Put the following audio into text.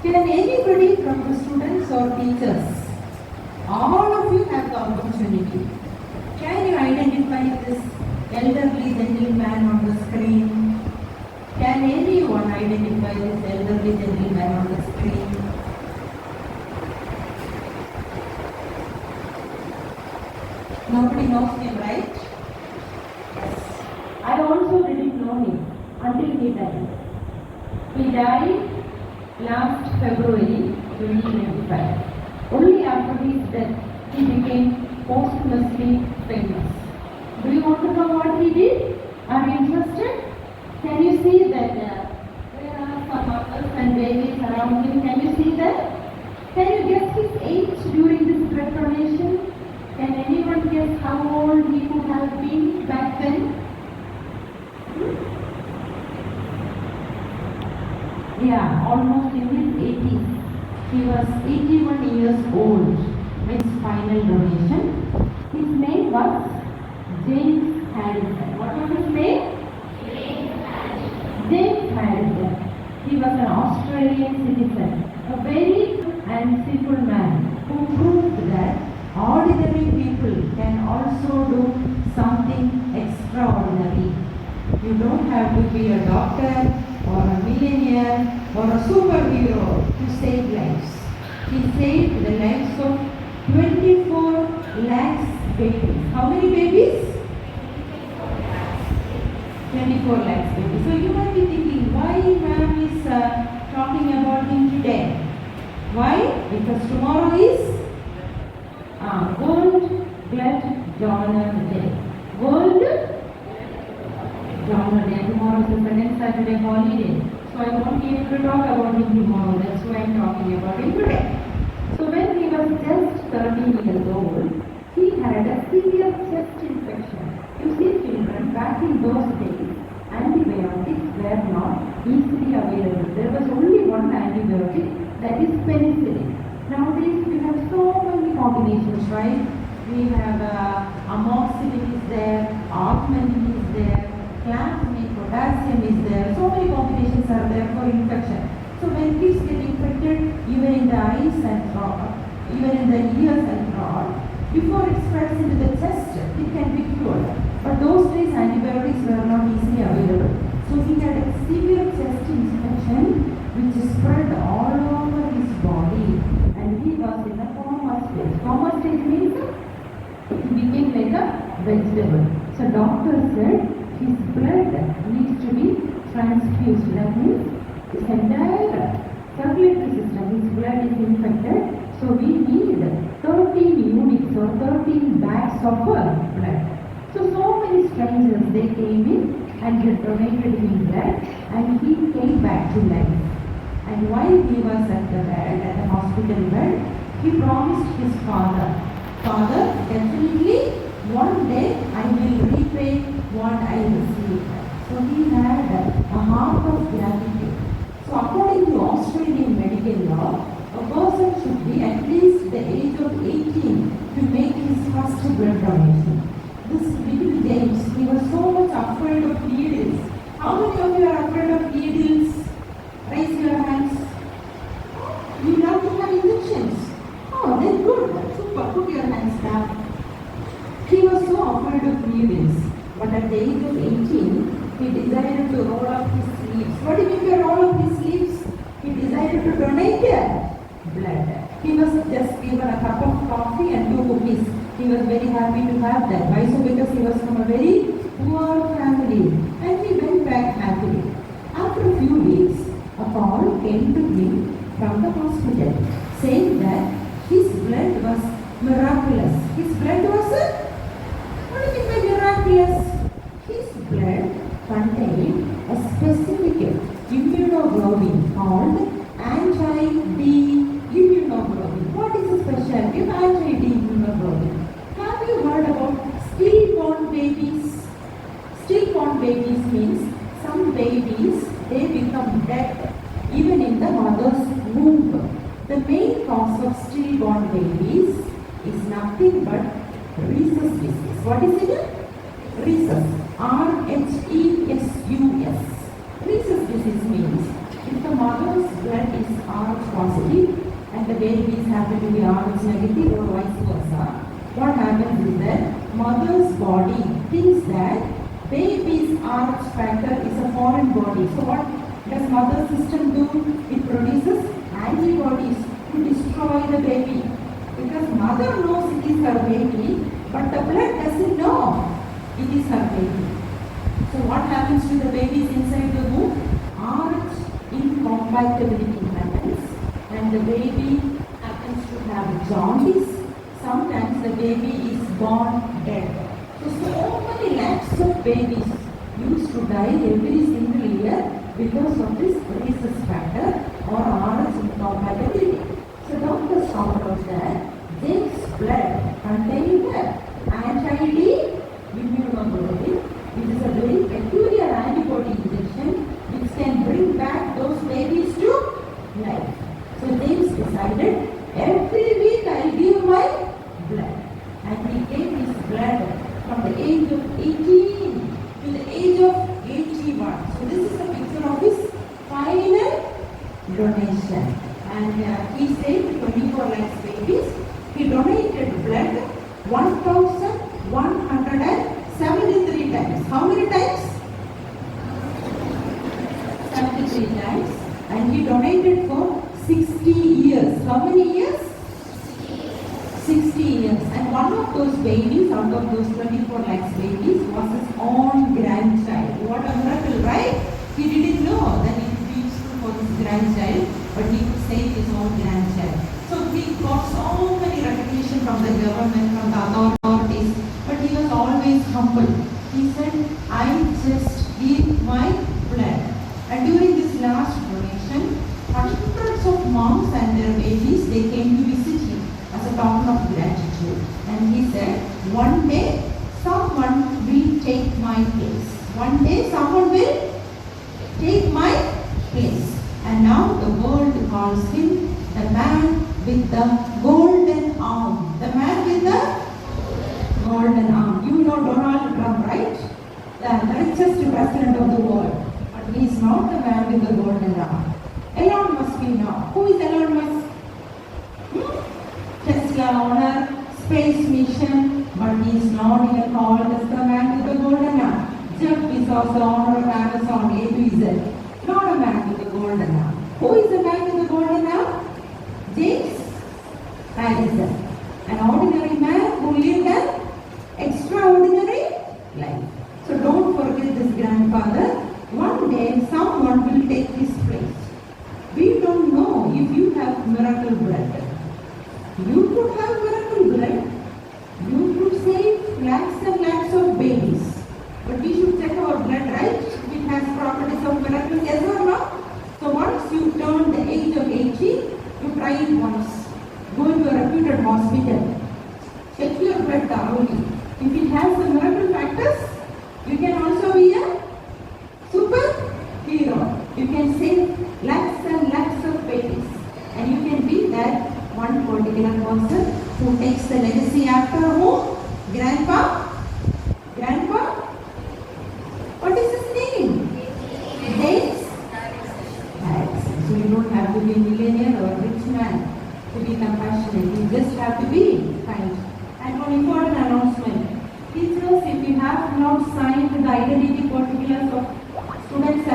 Can anybody from the students or teachers, all of you have the opportunity. Can you identify this elderly gentleman on the screen? Can anyone identify this elderly gentleman on the screen? Nobody knows him, right? Yes. I also didn't know him until he died. He died last February 2025. Only after his death, he became posthumously famous. Do you want to know what he did? Are you interested? Can you see that there are some mothers and babies around him? Can you see that? Can you guess his age during this blood donation? Can anyone guess how old he would have been back then? Yeah, almost in his 80s. He was 81 years old with final donation. His name was James Harrison. What was his name? James Harrison. He was an Australian citizen, a very and simple man who proved that ordinary people can also do something extraordinary. You don't have to be a doctor or a millionaire or a superhero to save lives. He saved the lives of 24 lakhs babies. How many babies? 24 lakhs babies. So you might be thinking, why ma'am is talking about him today? Why? Because tomorrow is World Blood Donor Day. World Donor Day. Tomorrow is the second Saturday holiday. So I won't be able to talk about him tomorrow. That's why I'm talking about him today. So when he was just 13 years old, he had a severe chest infection. You see children, back in those days, antibiotics were not easily available. There was only one antibiotic, that is penicillin. Nowadays we have so many combinations, right? We have amoxicillin is there, augmentin is there, clampamine, potassium is there. So many combinations are there for infection. So when kids get infected, even in the eyes and throat, even in the ears and throat, before it spreads into the chest, it can be cured. But those days antibiotics were not easily available. So he had a severe chest infection which spread all over his body, and he was in a coma stage. Coma stage means he became like a vegetable. So doctor said his blood needs to be transfused. That means his entire circulatory system, his blood is infected. So we need 13 units or 13 bags of blood. So many strangers, they came in and they donated him blood, and he came back to life. And while he was at the bed, at the hospital bed, he promised his father, Father, definitely one day I will repay what I received. So he had a heart of gratitude. So according to Australian medical law, a person should be at least the age of 18 to make his first blood donation. This little James, he was so much afraid of needles. How many of you are afraid of needles? Raise your hands. You love to have injections. Oh, then good. Super. Put your hands down. He was so afraid of needles. But at the age of 18, he decided to roll up his sleeves. What do you mean by roll up his sleeves? He decided to donate blood. He was just given a cup of coffee and 2 cookies. He was very happy to have that. Why so? Because he was from a very poor family. And he went back happily. After a few weeks, a call came to him from the hospital saying that his blood was miraculous. His blood was what do you mean by miraculous? His blood contained a specific immunoglobulin called anti-D immunoglobulin. What is the specialty of anti-D immunoglobulin? Have you heard about stillborn babies? Stillborn babies means some babies, they become dead even in the mother's womb. The main cause of stillborn babies is nothing but rhesus disease. What is it? Rhesus. R-H-E-S-U-S. Rhesus disease means if if the mother's blood is Rh positive and the babies happen to be Rh negative or vice versa, what happens is that mother's body thinks that baby's Rh factor is a foreign body. So what does mother's system do? It produces antibodies to destroy the baby. Because mother knows it is her baby, but the blood doesn't know it is her baby. So what happens to the babies inside the womb? Rh incompatibility happens and the baby happens to have jaundice. Sometimes the baby is born dead. So many lakhs of babies used to die every single year because of this rhesus factor or Rh incompatibility. So doctors found out that Jake's blood contained anti-D immunoglobulin, which is a very peculiar antibody injection which can bring back those babies to life. So James decided, every week I'll give my blood. And he gave his blood from the age of 18 to the age of 81. So this is a picture of his final donation. And he saved 24 lakhs babies. He donated blood 1,173 times. How many times? 73 times. And he donated for 60 years. How many years? 60 years. And one of those babies, out of those 24 lakhs babies, was his own grandchild. What a miracle, right? He didn't know that it would be useful for his grandchild, but he could save his own grandchild. So he got so many recognition from the government, from the authorities, but he was always humble. He said, I just give my blood. And during this last donation, hundreds of moms and their babies, they came to visit him as a token of gratitude. And he said, one day someone will take my place. One day someone will take my place. And now the world calls him the man with the golden arm. The man with the golden arm. You know Donald Trump, right? The richest president of the world. But he is not the man with the golden arm. Elon Musk, we know. Who is Elon Musk? Tesla owner, space mission, but he is not even called as the man with the golden arm. Jeff Bezos, the owner of Amazon, A to Z. Not a man with the golden arm. Who is the man with the golden arm? James Harrison, an ordinary man who lived an extraordinary life. So don't forget this grandfather. One day someone will take his place. We don't know if you have miracle blood. You could have miracle blood. You could save lakhs and lakhs of babies. But we should check our blood, right? It has properties of miracle, yes or no? So once you turn the age of 80, you try it once. Go to a reputed hospital. Check your blood thoroughly. If it has the miracle factors, you can also be a superhero. You can save lakhs and lakhs of babies. And you can be that one particular person who takes the legacy after whom? Grandpa? Grandpa? What is his name? James Harrison. So you don't have to be a millionaire or a rich man to be compassionate. You just have to be kind. And one important announcement. Teachers, if you have not signed the identity particulars of students